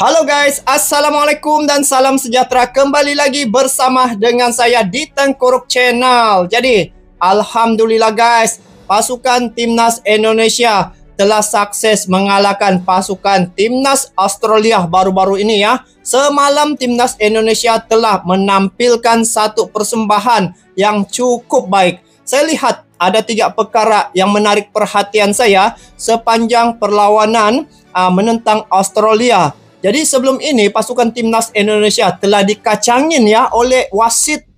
Halo guys, Assalamualaikum dan salam sejahtera. Kembali lagi bersama dengan saya di Tengkuruk Channel. Jadi, Alhamdulillah guys, pasukan Timnas Indonesia telah sukses mengalahkan pasukan Timnas Australia baru-baru ini ya. Semalam Timnas Indonesia telah menampilkan satu persembahan yang cukup baik. Saya lihat ada 3 perkara yang menarik perhatian saya sepanjang perlawanan menentang Australia. Jadi sebelum ini pasukan Timnas Indonesia telah dikacangin ya oleh wasit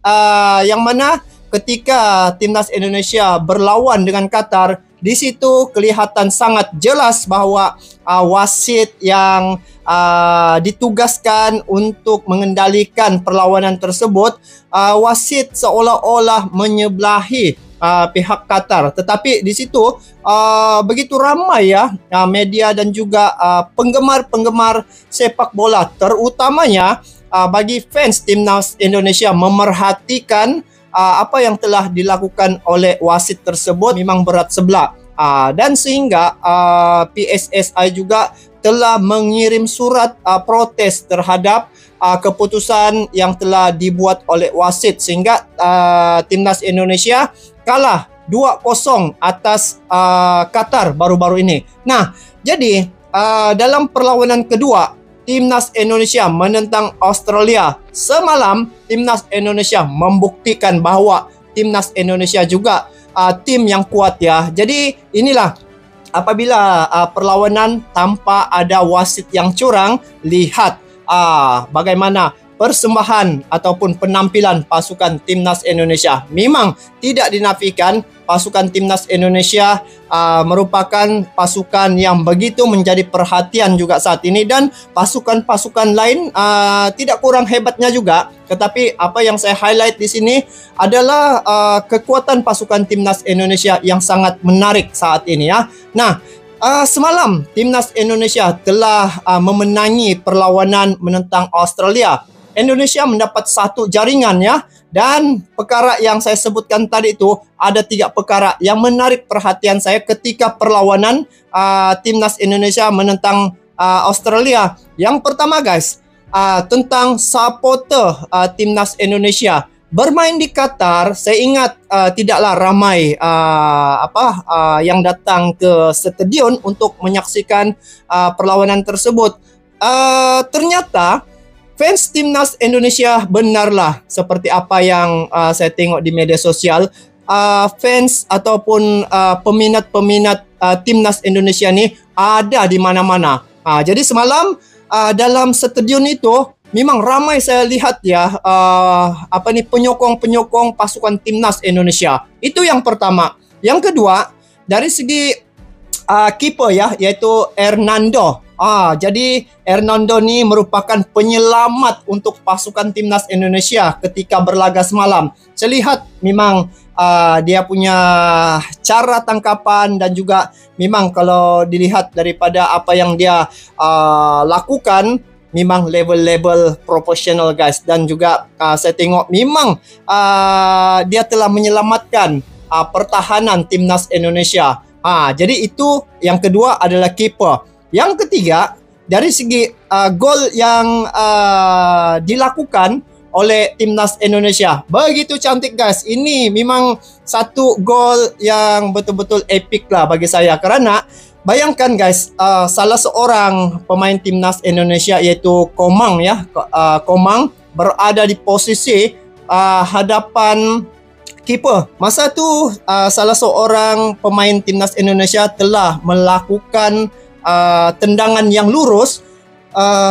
yang mana ketika Timnas Indonesia berlawan dengan Qatar, di situ kelihatan sangat jelas bahawa wasit yang ditugaskan untuk mengendalikan perlawanan tersebut, wasit seolah-olah menyebelahi pihak Qatar. Tetapi di situ begitu ramai ya media dan juga penggemar-penggemar sepak bola, terutamanya bagi fans Timnas Indonesia memerhatikan apa yang telah dilakukan oleh wasit tersebut memang berat sebelah. Dan sehingga PSSI juga telah mengirim surat protes terhadap keputusan yang telah dibuat oleh wasit, sehingga Timnas Indonesia kalah 2-0 atas Qatar baru-baru ini. Nah, jadi dalam perlawanan kedua Timnas Indonesia menentang Australia, semalam Timnas Indonesia membuktikan bahawa Timnas Indonesia juga tim yang kuat ya. Jadi inilah apabila perlawanan tanpa ada wasit yang curang, lihat bagaimana persembahan ataupun penampilan pasukan Timnas Indonesia. Memang tidak dinafikan pasukan Timnas Indonesia merupakan pasukan yang begitu menjadi perhatian juga saat ini, dan pasukan-pasukan lain tidak kurang hebatnya juga. Tetapi apa yang saya highlight di sini adalah kekuatan pasukan Timnas Indonesia yang sangat menarik saat ini ya. Nah, semalam Timnas Indonesia telah memenangi perlawanan menentang Australia. Indonesia mendapat 1 jaringan ya, dan perkara yang saya sebutkan tadi itu ada 3 perkara yang menarik perhatian saya ketika perlawanan Timnas Indonesia menentang Australia. Yang pertama guys, tentang supporter Timnas Indonesia bermain di Qatar. Saya ingat tidaklah ramai yang datang ke stadion untuk menyaksikan perlawanan tersebut. Ternyata fans Timnas Indonesia benarlah seperti apa yang saya tengok di media sosial. Fans ataupun peminat-peminat Timnas Indonesia ni ada di mana-mana. Jadi semalam dalam stadion itu memang ramai saya lihat ya penyokong-penyokong pasukan Timnas Indonesia. Itu yang pertama. Yang kedua, dari segi kiper ya, iaitu Hernando. Jadi Hernando ni merupakan penyelamat untuk pasukan Timnas Indonesia ketika berlaga semalam. Saya lihat memang dia punya cara tangkapan, dan juga memang kalau dilihat daripada apa yang dia lakukan, memang level-level profesional guys. Dan juga saya tengok memang dia telah menyelamatkan pertahanan Timnas Indonesia. Jadi itu yang kedua adalah kiper. Yang ketiga, dari segi gol yang dilakukan oleh Timnas Indonesia, begitu cantik guys. Ini memang satu gol yang betul-betul epic lah bagi saya. Kerana bayangkan guys, salah seorang pemain Timnas Indonesia iaitu Komang ya, Komang berada di posisi hadapan kiper. Masa tu salah seorang pemain Timnas Indonesia telah melakukan tendangan yang lurus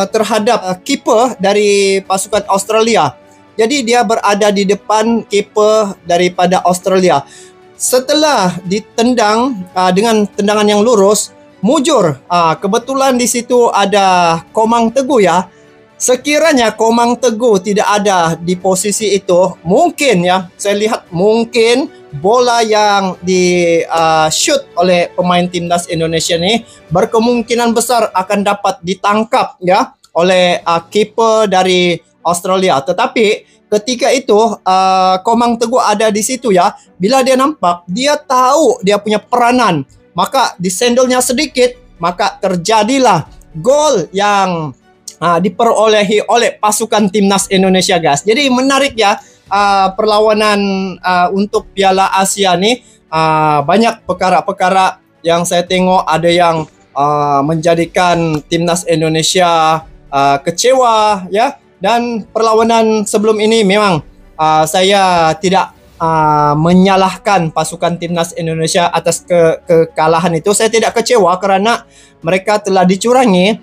terhadap kiper dari pasukan Australia. Jadi dia berada di depan kiper daripada Australia. Setelah ditendang dengan tendangan yang lurus, mujur. Kebetulan di situ ada Komang Teguh ya. Sekiranya Komang Teguh tidak ada di posisi itu, mungkin ya, saya lihat mungkin bola yang di shoot oleh pemain Timnas Indonesia ni berkemungkinan besar akan dapat ditangkap ya oleh kiper dari Australia. Tetapi ketika itu Komang Teguh ada di situ ya, bila dia nampak, dia tahu dia punya peranan, maka disendelnya sedikit, maka terjadilah gol yang diperolehi oleh pasukan timnas Indonesia, guys. Jadi menarik ya perlawanan untuk Piala Asia nih. Banyak perkara-perkara yang saya tengok ada yang menjadikan timnas Indonesia kecewa ya. Dan perlawanan sebelum ini memang saya tidak menyalahkan pasukan timnas Indonesia atas kekalahan itu. Saya tidak kecewa kerana mereka telah dicurangi.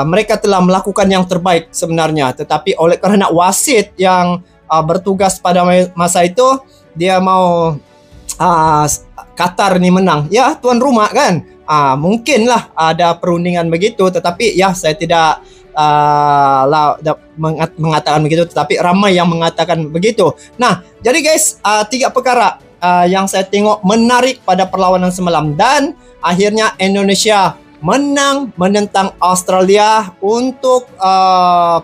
Mereka telah melakukan yang terbaik sebenarnya, tetapi oleh kerana wasit yang bertugas pada masa itu, dia mau Qatar ni menang. Ya, tuan rumah kan. Mungkinlah ada perundingan begitu, tetapi ya saya tidak mengatakan begitu, tetapi ramai yang mengatakan begitu. Nah, jadi guys, 3 perkara yang saya tengok menarik pada perlawanan semalam, dan akhirnya Indonesia menang menentang Australia untuk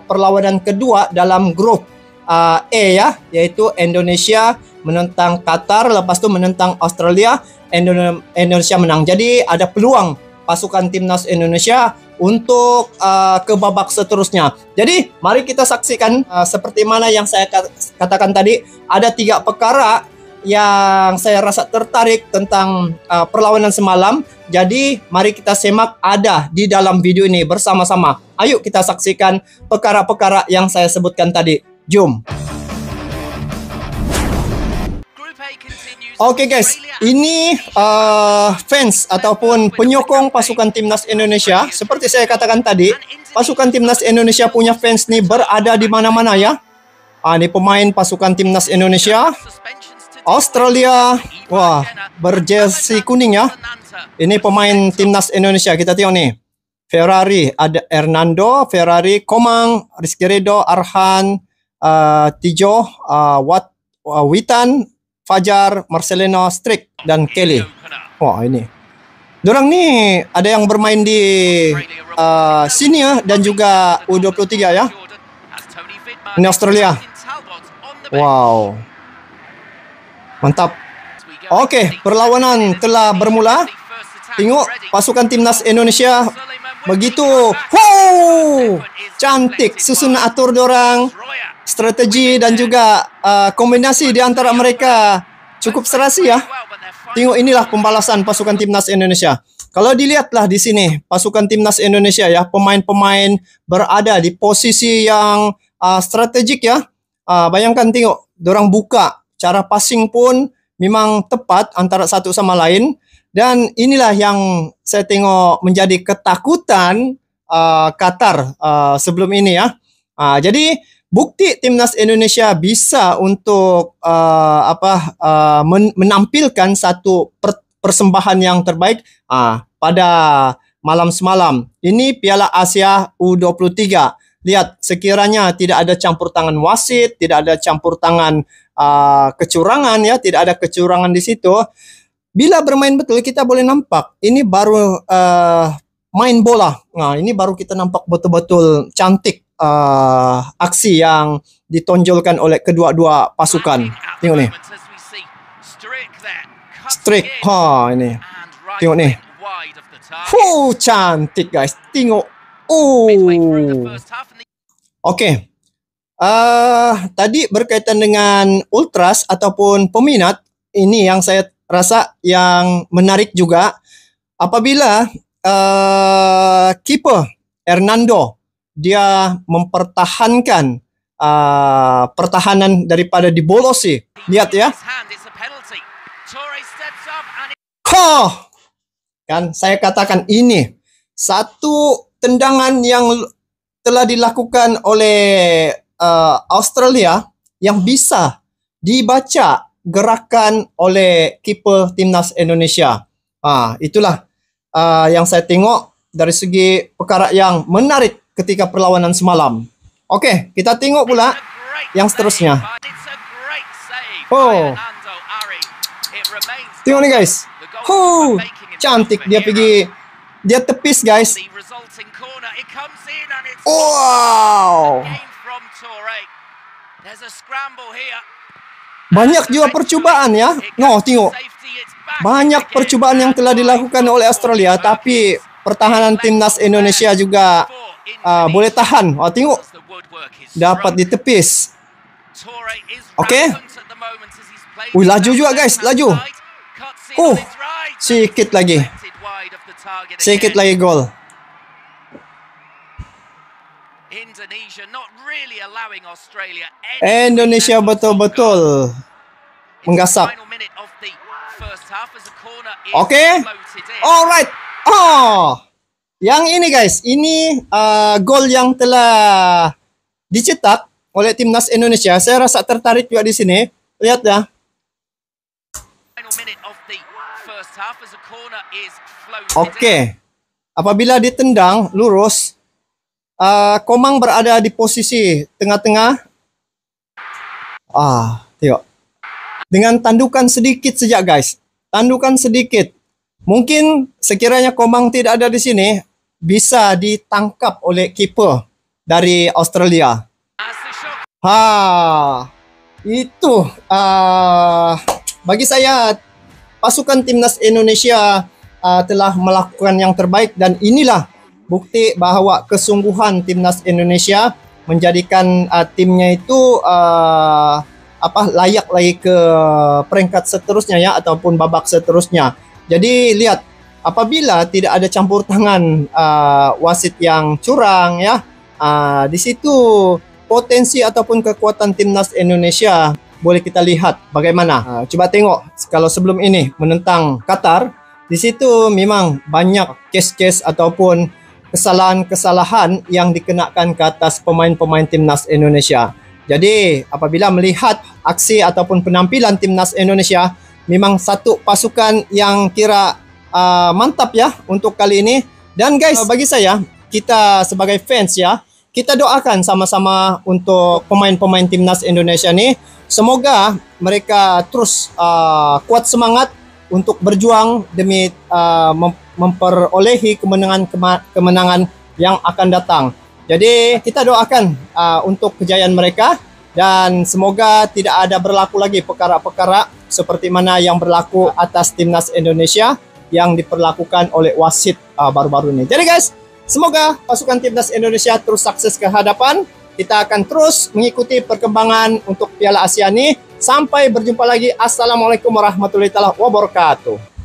perlawanan kedua dalam grup A ya, iaitu Indonesia menentang Qatar, lepas tu menentang Australia, Indonesia menang. Jadi ada peluang pasukan timnas Indonesia untuk ke babak seterusnya. Jadi mari kita saksikan seperti mana yang saya katakan tadi. Ada 3 perkara yang saya rasa tertarik tentang perlawanan semalam. Jadi mari kita semak, ada di dalam video ini bersama-sama. Ayo kita saksikan perkara-perkara yang saya sebutkan tadi. Jom. Oke guys, ini fans ataupun penyokong pasukan timnas Indonesia. Seperti saya katakan tadi, pasukan timnas Indonesia punya fans nih berada di mana-mana ya. Ini pemain pasukan timnas Indonesia. Australia, wah, berjersey kuning ya. Ini pemain timnas Indonesia. Kita tengok nih. Ferrari, ada Hernando, Ferrari, Komang, Rizky Ridho, Arhan, Tijo, Witan, Fajar, Marcelino, Strik, dan Kelly. Wah, ini. Dorang ni ada yang bermain di senior dan juga U23 ya. Ini Australia. Wow. Mantap. Okey, perlawanan telah bermula. Tengok pasukan timnas Indonesia begitu. Wow! Cantik susunan atur diorang. Strategi dan juga kombinasi di antara mereka cukup serasi ya. Tengok, inilah pembalasan pasukan timnas Indonesia. Kalau dilihatlah di sini pasukan timnas Indonesia ya, pemain-pemain berada di posisi yang strategik ya. Bayangkan, tengok, diorang buka. Cara passing pun memang tepat antara satu sama lain. Dan inilah yang saya tengok menjadi ketakutan Qatar sebelum ini ya. Jadi bukti timnas Indonesia bisa untuk menampilkan satu persembahan yang terbaik pada malam semalam. Ini Piala Asia U23. Lihat, sekiranya tidak ada campur tangan wasit, tidak ada campur tangan kecurangan ya, tidak ada kecurangan di situ. Bila bermain betul, kita boleh nampak ini baru main bola. Nah, ini baru kita nampak betul-betul cantik aksi yang ditonjolkan oleh kedua-dua pasukan. Tengok nih. Strik. Ini. Tengok nih. Cantik guys. Tengok. Okey. Tadi berkaitan dengan ultras ataupun peminat, ini yang saya rasa yang menarik juga apabila keeper Hernando dia mempertahankan pertahanan daripada dibolosi. Lihat ya. Kan saya katakan ini satu tendangan yang telah dilakukan oleh Australia yang bisa dibaca gerakan oleh keeper timnas Indonesia. Itulah yang saya tengok dari segi perkara yang menarik ketika perlawanan semalam. Okey, kita tengok pula yang seterusnya. Tengok ni guys. Cantik dia pergi, dia tepis guys. Wow. Banyak juga percubaan ya. Tengok. Banyak percubaan yang telah dilakukan oleh Australia, tapi pertahanan timnas Indonesia juga boleh tahan. Tengok dapat ditepis. Okey. Laju juga guys, laju. Sikit lagi. Sikit lagi gol. Indonesia betul-betul menggasak. Okey. Alright. Yang ini guys, ini gol yang telah dicetak oleh timnas Indonesia. Saya rasa tertarik juga di sini. Lihat ya. Okey. Apabila ditendang lurus, Komang berada di posisi tengah-tengah. Tengok. Dengan tandukan sedikit saja guys. Tandukan sedikit. Mungkin sekiranya Komang tidak ada di sini, bisa ditangkap oleh kiper dari Australia. Itu bagi saya pasukan timnas Indonesia telah melakukan yang terbaik, dan inilah bukti bahawa kesungguhan timnas Indonesia menjadikan timnya itu layak lagi ke peringkat seterusnya ya, ataupun babak seterusnya. Jadi lihat, apabila tidak ada campur tangan wasit yang curang ya, di situ potensi ataupun kekuatan timnas Indonesia boleh kita lihat bagaimana. Coba tengok kalau sebelum ini menentang Qatar, di situ memang banyak kes-kes ataupun kesalahan-kesalahan yang dikenakan ke atas pemain-pemain timnas Indonesia. Jadi apabila melihat aksi ataupun penampilan timnas Indonesia, memang satu pasukan yang kira mantap ya untuk kali ini. Dan guys, bagi saya, kita sebagai fans ya, kita doakan sama-sama untuk pemain-pemain timnas Indonesia ni. Semoga mereka terus kuat semangat untuk berjuang demi memperolehi kemenangan yang akan datang. Jadi kita doakan untuk kejayaan mereka, dan semoga tidak ada berlaku lagi perkara-perkara seperti mana yang berlaku atas timnas Indonesia yang diperlakukan oleh wasit baru-baru ini. Jadi guys, semoga pasukan timnas Indonesia terus sukses ke hadapan. Kita akan terus mengikuti perkembangan untuk Piala Asia ini. Sampai berjumpa lagi. Assalamualaikum warahmatullahi wabarakatuh.